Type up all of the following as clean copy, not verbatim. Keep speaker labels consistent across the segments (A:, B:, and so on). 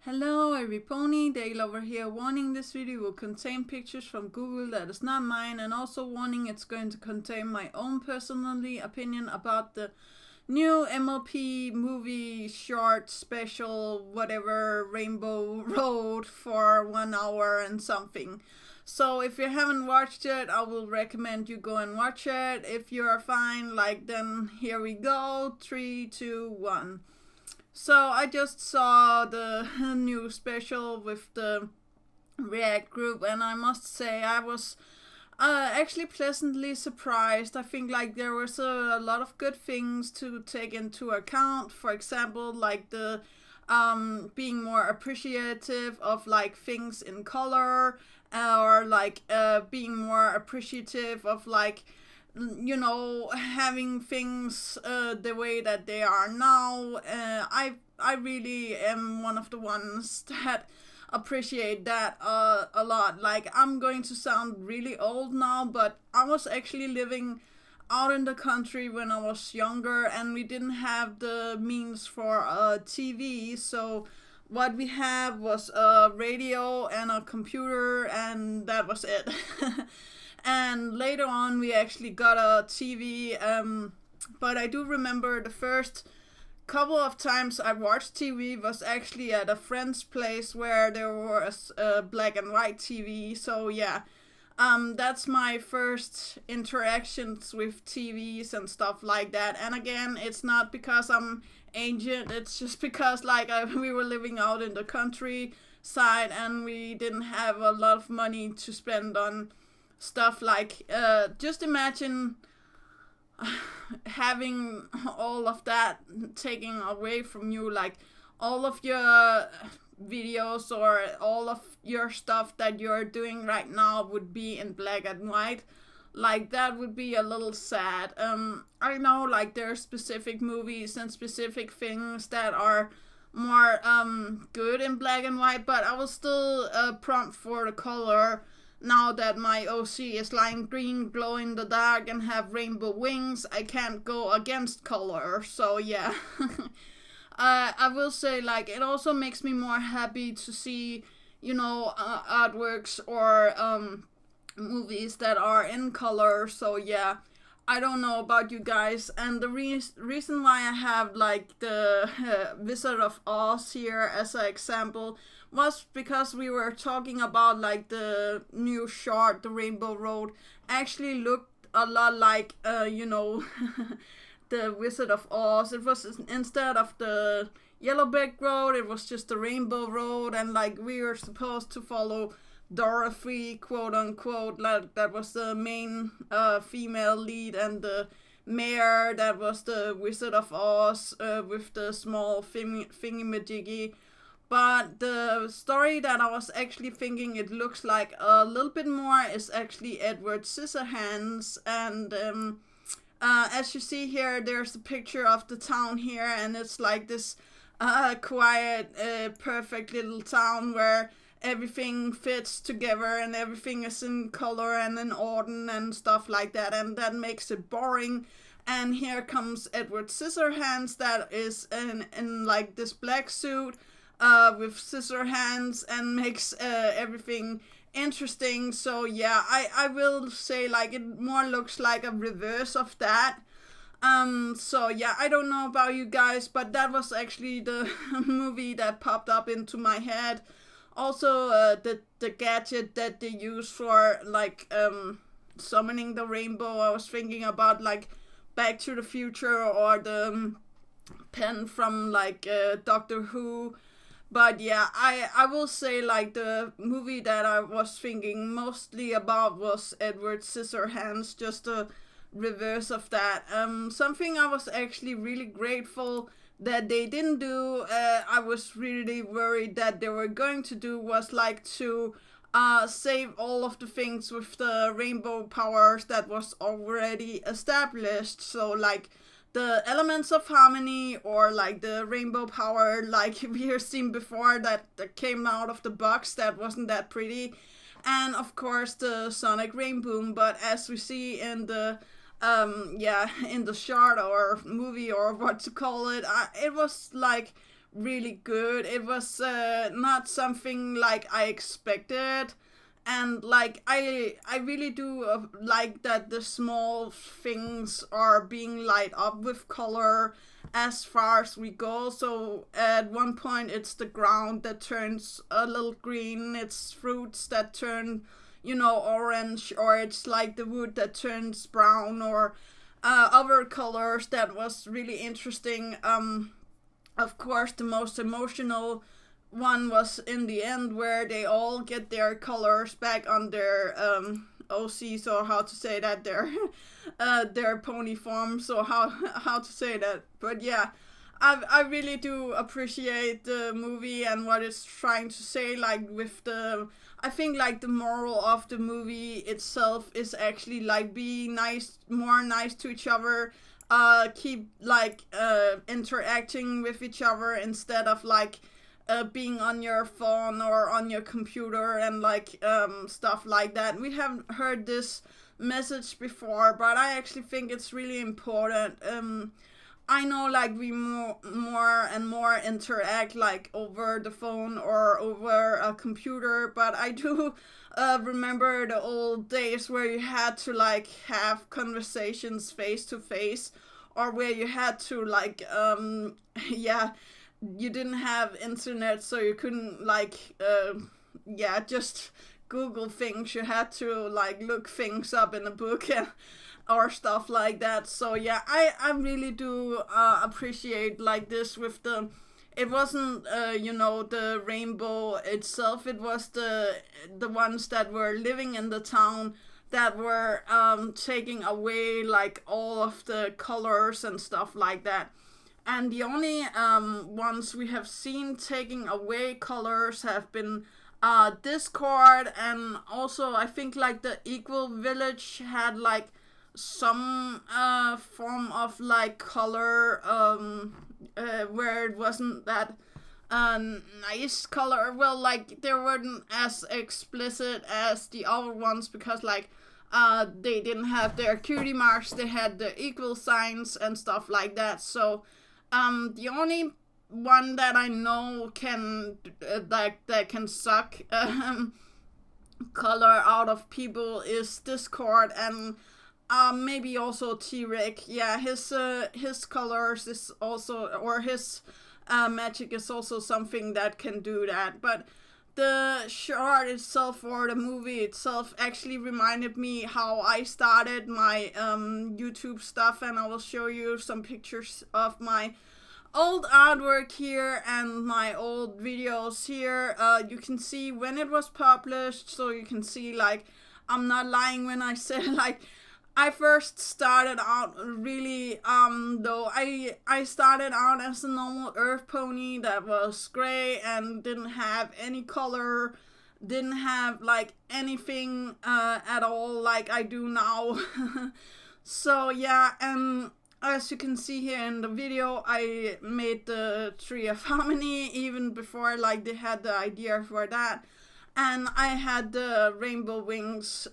A: Hello, every pony. Dale over here. Warning: this video will contain pictures from Google that is not mine, and also warning it's going to contain my own personally opinion about the new MLP movie short special, whatever, Rainbow Road for 1 hour and something. So if you haven't watched it, I will recommend you go and watch it. If you are fine, then here we go. 3, 2, 1. So I just saw the new special with the React group, and I must say I was actually pleasantly surprised. I think there was a lot of good things to take into account. For example, the being more appreciative of things in color, or being more appreciative of having things the way that they are now. I really am one of the ones that appreciate that a lot. I'm going to sound really old now, but I was actually living out in the country when I was younger, and we didn't have the means for a TV, so what we had was a radio and a computer, and that was it. And later on, we actually got a TV. But I do remember the first couple of times I watched TV was actually at a friend's place where there was a black and white TV. So yeah, that's my first interactions with TVs and stuff like that. And again, it's not because I'm ancient. It's just because we were living out in the countryside and we didn't have a lot of money to spend on stuff just imagine having all of that taken away from you, all of your videos or all of your stuff that you're doing right now would be in black and white. That would be a little sad. I know there are specific movies and specific things that are more good in black and white, but I was still prompt for the color. Now that my OC is lime green, glow in the dark, and have rainbow wings, I can't go against color. So yeah, I will say it also makes me more happy to see artworks or movies that are in color. So yeah, I don't know about you guys, and the reason why I have the Wizard of Oz here as an example was because we were talking about the new short, the Rainbow Road, actually looked a lot like the Wizard of Oz. It was, instead of the yellow brick road, it was just the Rainbow Road, and we were supposed to follow Dorothy, quote unquote. That was the main female lead, and the mayor, that was the Wizard of Oz with the small thingy-majiggy. But the story that I was actually thinking it looks like a little bit more is actually Edward Scissorhands. And as you see here, there's a picture of the town here, and it's this quiet, perfect little town where everything fits together and everything is in color and in order and stuff like that, and that makes it boring. And here comes Edward Scissorhands, that is in this black suit with scissor hands, and makes everything interesting. So yeah, I will say it more looks like a reverse of that. So yeah, I don't know about you guys, but that was actually the movie that popped up into my head. Also, the gadget that they use for summoning the rainbow, I was thinking about Back to the Future, or the pen from Doctor Who. But yeah, I will say the movie that I was thinking mostly about was Edward Scissorhands, just a reverse of that. Something I was actually really grateful that they didn't do, I was really worried that they were going to do, was to save all of the things with the rainbow powers that was already established. So the elements of harmony, or the rainbow power we have seen before, that came out of the box, that wasn't that pretty. And of course the sonic rainboom. But as we see in the in the short or movie, or what to call it, it was really good. It was not something like I expected, and like I really do like that the small things are being light up with color as far as we go. So at one point it's the ground that turns a little green, it's fruits that turn, you know, orange, or it's like the wood that turns brown, or other colors. That was really interesting. Of course, the most emotional one was in the end, where they all get their colors back on their OCs, or how to say that, their pony forms, or how to say that. But yeah, I really do appreciate the movie and what it's trying to say. Like with the, I think like the moral of the movie itself is actually like be nice, more nice to each other. Keep like interacting with each other instead of like being on your phone or on your computer and like stuff like that. We have heard this message before, but I actually think it's really important. I know like we more and more interact like over the phone or over a computer, but I do remember the old days where you had to like have conversations face to face, or where you had to like yeah, you didn't have internet, so you couldn't like yeah, just Google things. You had to like look things up in a book or stuff like that. So yeah, I really do appreciate like this with the, it wasn't you know, the rainbow itself, it was the ones that were living in the town that were taking away like all of the colors and stuff like that. And the only ones we have seen taking away colors have been Discord, and also I think like the Equal Village had like some form of like color where it wasn't that nice color. Well, like they weren't as explicit as the other ones, because like they didn't have their cutie marks, they had the equal signs and stuff like that. So the only one that I know can that can suck color out of people is Discord, and maybe also T-Rex. Yeah, his colors is also, or his magic is also something that can do that. But the short itself, or the movie itself, actually reminded me how I started my YouTube stuff, and I will show you some pictures of my old artwork here and my old videos here. You can see when it was published, so you can see like I'm not lying when I say like I first started out really though I started out as a normal earth pony that was gray and didn't have any color, didn't have like anything at all like I do now. So yeah, and as you can see here in the video, I made the Tree of Harmony even before like they had the idea for that. And I had the rainbow wings,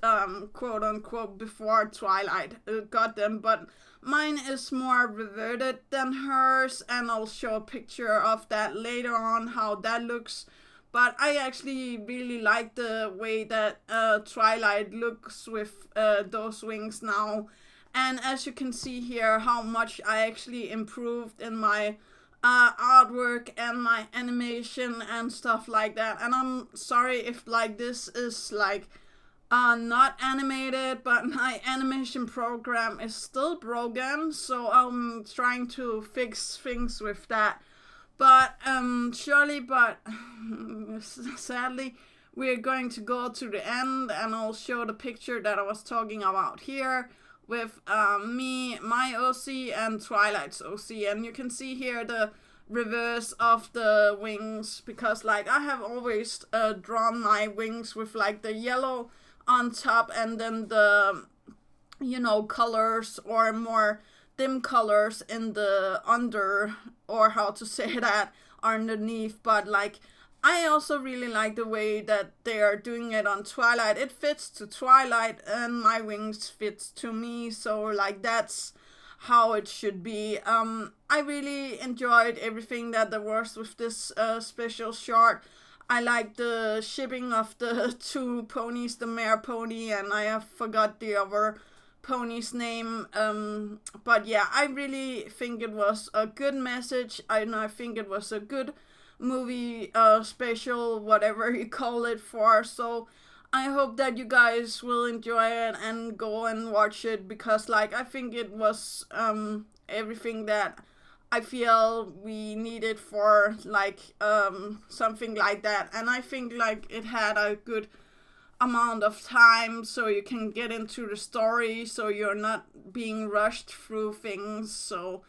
A: quote unquote, before Twilight got them, but mine is more reverted than hers, and I'll show a picture of that later on, how that looks. But I actually really like the way that Twilight looks with those wings now. And as you can see here, how much I actually improved in my artwork and my animation and stuff like that. And I'm sorry if like this is like not animated, but my animation program is still broken, so I'm trying to fix things with that. But surely, but sadly, we're going to go to the end, and I'll show the picture that I was talking about here with me, my OC, and Twilight's OC. And you can see here the reverse of the wings, because like I have always drawn my wings with like the yellow on top, and then the, you know, colors or more dim colors in the under, or how to say that, underneath. But like I also really like the way that they are doing it on Twilight. It fits to Twilight, and my wings fits to me. So like that's how it should be. I really enjoyed everything that there was with this special short. I like the shipping of the two ponies, the mare pony, and I have forgot the other pony's name. But yeah, I really think it was a good message. I think it was a good movie, special, whatever you call it for. So I hope that you guys will enjoy it and go and watch it, because like I think it was everything that I feel we needed for like something like that. And I think like it had a good amount of time so you can get into the story, so you're not being rushed through things. So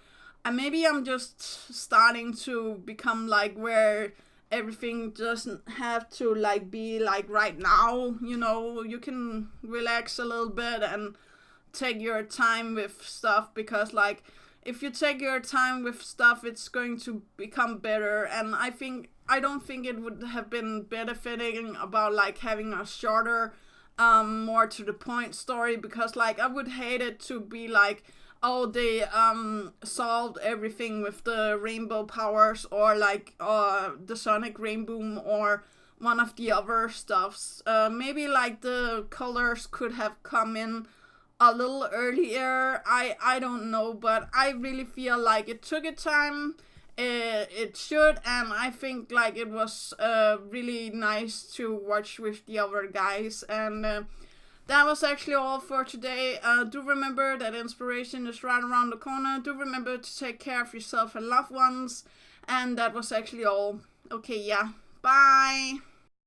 A: maybe I'm just starting to become like where everything doesn't have to like be like right now, you can relax a little bit and take your time with stuff, because like if you take your time with stuff, it's going to become better. And I don't think it would have been benefiting about like having a shorter, more to the point story, because like I would hate it to be like, oh, they solved everything with the rainbow powers, or like the sonic rainbow, or one of the other stuffs. Maybe like the colors could have come in a little earlier. I don't know, but I really feel like it took its time. It should, and I think like it was really nice to watch with the other guys. And that was actually all for today. Do remember that inspiration is right around the corner. Do remember to take care of yourself and loved ones. And that was actually all. Okay, yeah. Bye.